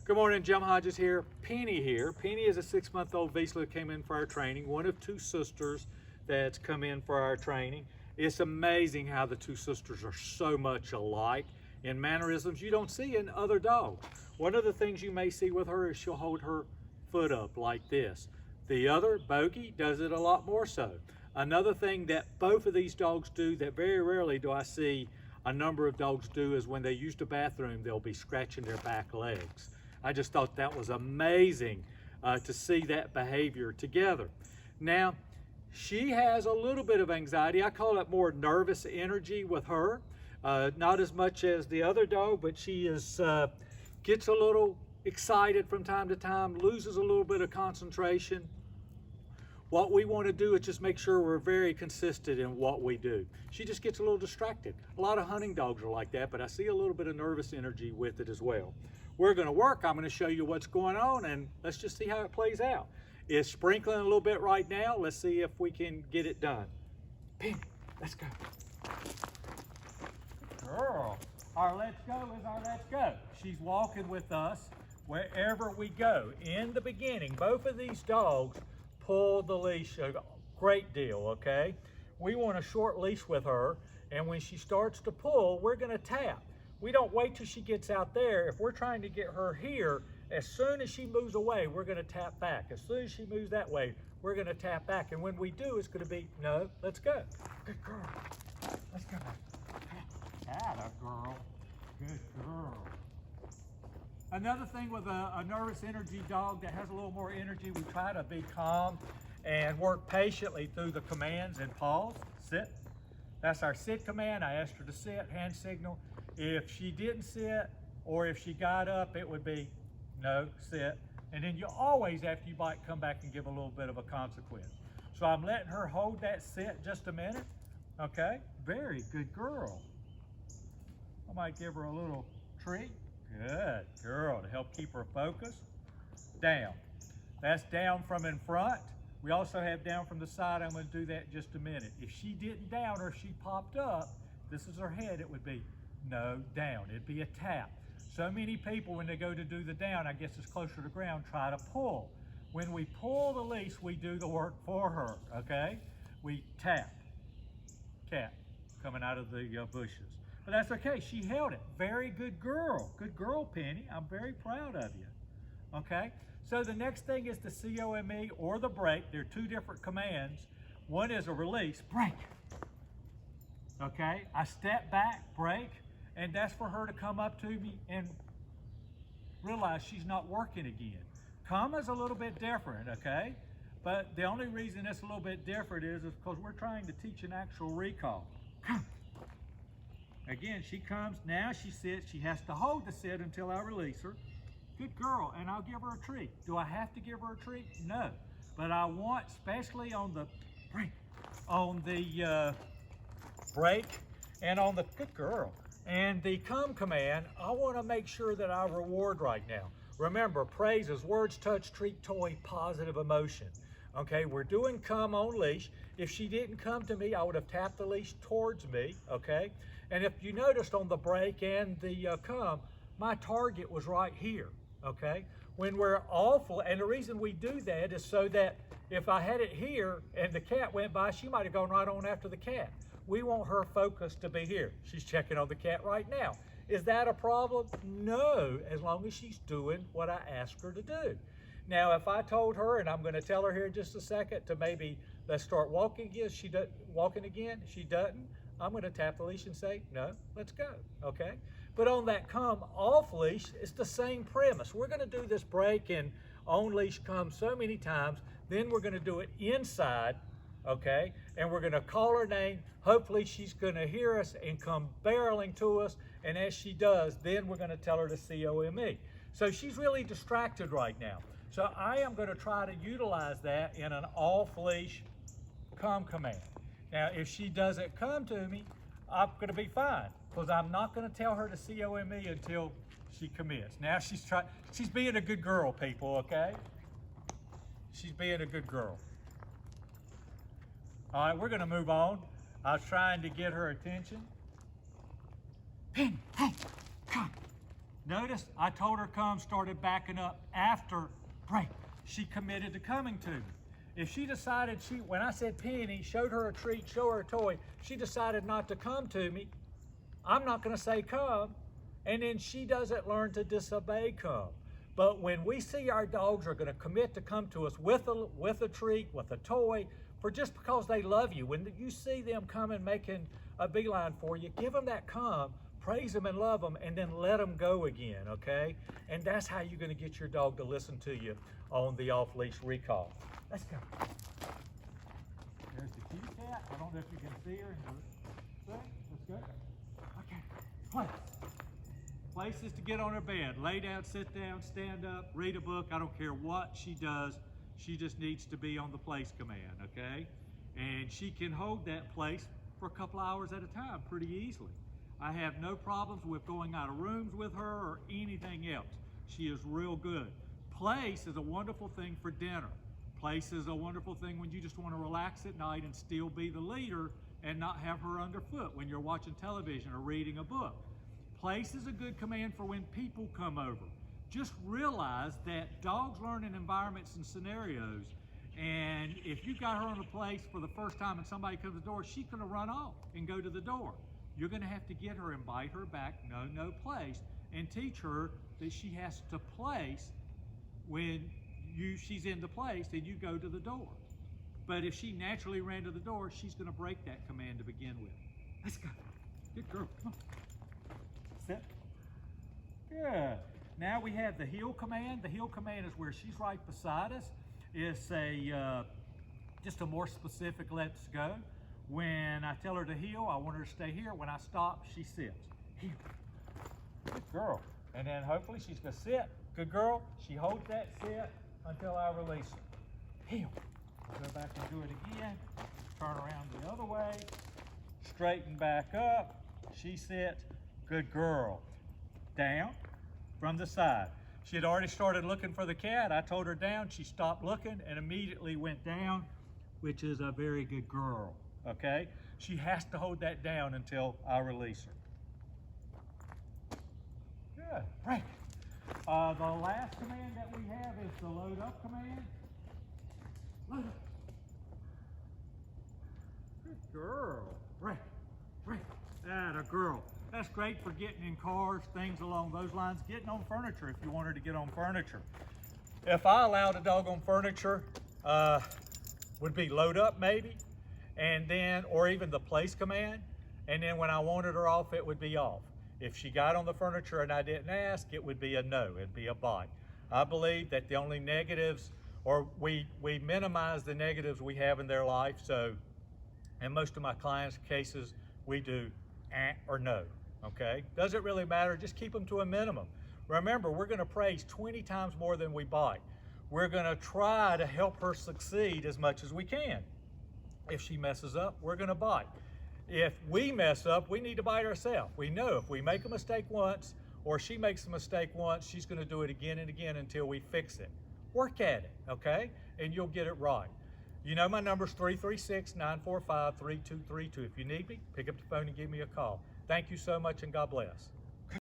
Good morning, Jim Hodges here. Penny here. Penny is a 6-month-old Vizsla that came in for our training, one of 2 sisters that's come in for our training. It's amazing how the 2 sisters are so much alike in mannerisms you don't see in other dogs. One of the things you may see with her is she'll hold her foot up like this. The other, Bogey, does it a lot more so. Another thing that both of these dogs do that very rarely do I see a number of dogs do is when they use the bathroom, they'll be scratching their back legs. I just thought that was amazing to see that behavior together. Now, she has a little bit of anxiety. I call it more nervous energy with her. Not as much as the other dog, but she is gets a little excited from time to time, loses a little bit of concentration. What we want to do is just make sure we're very consistent in what we do. She just gets a little distracted. A lot of hunting dogs are like that, but I see a little bit of nervous energy with it as well. We're going to work. I'm going to show you what's going on, and let's just see how it plays out. It's sprinkling a little bit right now. Let's see if we can get it done. Penny, let's go. Good girl. Our let's go is our let's go. She's walking with us wherever we go. In the beginning, both of these dogs pull the leash a great deal, okay? We want a short leash with her, and when she starts to pull, we're going to tap. We don't wait till she gets out there. If we're trying to get her here, as soon as she moves away, we're going to tap back. As soon as she moves that way, we're going to tap back. And when we do, it's going to be, no, let's go. Good girl. Let's go. Atta girl. Good girl. Another thing with a nervous energy dog that has a little more energy, we try to be calm and work patiently through the commands and pause. Sit. That's our sit command. I asked her to sit, hand signal. If she didn't sit, or if she got up, it would be no, sit. And then you always, after you bite, come back and give a little bit of a consequence. So I'm letting her hold that sit just a minute. Okay, very good girl. I might give her a little treat. Good girl, to help keep her focused. Down. That's down from in front. We also have down from the side. I'm going to do that in just a minute. If she didn't down or if she popped up, this is her head, it would be no, down. It'd be a tap. So many people, when they go to do the down, I guess it's closer to ground, try to pull. When we pull the leash, we do the work for her, okay? We tap. Cat coming out of the bushes. But that's okay, she held it. Very good girl. Good girl, Penny. I'm very proud of you, okay? So the next thing is the COME or the break. They're 2 different commands. One is a release, break. Okay, I step back, break, and that's for her to come up to me and realize she's not working again. Come is a little bit different, okay? But the only reason it's a little bit different is because we're trying to teach an actual recall. Come. Again, she comes, now she sits, she has to hold the sit until I release her. Good girl, and I'll give her a treat. Do I have to give her a treat? No. But I want, especially on the break, break and on the, good girl, and the come command, I want to make sure that I reward right now. Remember, praise is words, touch, treat, toy, positive emotion. Okay, we're doing come on leash. If she didn't come to me, I would have tapped the leash towards me, okay? And if you noticed on the break and the come, my target was right here, okay? When we're awful, and the reason we do that is so that if I had it here and the cat went by, she might have gone right on after the cat. We want her focus to be here. She's checking on the cat right now. Is that a problem? No, as long as she's doing what I asked her to do. Now, if I told her, and I'm going to tell her here in just a second, to maybe let's start walking again, she doesn't, I'm going to tap the leash and say, no, let's go, okay? But on that come off leash, it's the same premise. We're going to do this break and on leash come so many times, then we're going to do it inside, okay? And we're going to call her name. Hopefully she's going to hear us and come barreling to us. And as she does, then we're going to tell her to COME. So she's really distracted right now. So I am going to try to utilize that in an off-leash come command. Now, if she doesn't come to me, I'm going to be fine because I'm not going to tell her to COME until she commits. Now she's being a good girl, people, okay? She's being a good girl. All right, we're going to move on. I was trying to get her attention. Penny, hey, come. Notice I told her come, started backing up after break. She committed to coming to me. If she decided when I said Penny, showed her a treat, show her a toy, she decided not to come to me, I'm not gonna say come, and then she doesn't learn to disobey come. But when we see our dogs are gonna commit to come to us with a treat, with a toy, for just because they love you, when you see them coming, making a beeline for you, give them that come, praise them and love them, and then let them go again, okay? And that's how you're gonna get your dog to listen to you on the off-leash recall. Let's go. There's the kitty cat. I don't know if you can see her. Let's go. Okay, place. Place is to get on her bed. Lay down, sit down, stand up, read a book. I don't care what she does. She just needs to be on the place command, okay? And she can hold that place for a couple hours at a time pretty easily. I have no problems with going out of rooms with her or anything else. She is real good. Place is a wonderful thing for dinner. Place is a wonderful thing when you just want to relax at night and still be the leader and not have her underfoot when you're watching television or reading a book. Place is a good command for when people come over. Just realize that dogs learn in environments and scenarios, and if you got her on a place for the first time and somebody comes to the door, she's gonna run off and go to the door. You're gonna have to get her and bite her back, no place, and teach her that she has to place when she's in the place and you go to the door. But if she naturally ran to the door, she's gonna break that command to begin with. Let's go. Good girl, come on. Sit. Good. Now we have the heel command. The heel command is where she's right beside us. It's just a more specific let's go. When I tell her to heel, I want her to stay here. When I stop, she sits. Heel. Good girl. And then hopefully she's gonna sit. Good girl. She holds that sit until I release her. Heel. I'll go back and do it again. Turn around the other way. Straighten back up. She sits. Good girl. Down from the side. She had already started looking for the cat. I told her down. She stopped looking and immediately went down, which is a very good girl. Okay? She has to hold that down until I release her. Good. Break. The last command that we have is the load up command. Load up. Good girl. Break. Break. Atta girl. That's great for getting in cars, things along those lines. Getting on furniture if you want her to get on furniture. If I allowed a dog on furniture, would be load up maybe, and then, or even the place command, and then when I wanted her off, it would be off. If she got on the furniture and I didn't ask, it would be a no, it'd be a bite. I believe that the only negatives, or we minimize the negatives we have in their life, so in most of my clients' cases, we do or no, okay? Doesn't really matter, just keep them to a minimum. Remember, we're gonna praise 20 times more than we bite. We're gonna try to help her succeed as much as we can. If she messes up, we're gonna bite. If we mess up, we need to bite ourselves. We know if we make a mistake once, or she makes a mistake once, she's gonna do it again and again until we fix it. Work at it, okay? And you'll get it right. You know my number's 336-945-3232. If you need me, pick up the phone and give me a call. Thank you so much, and God bless.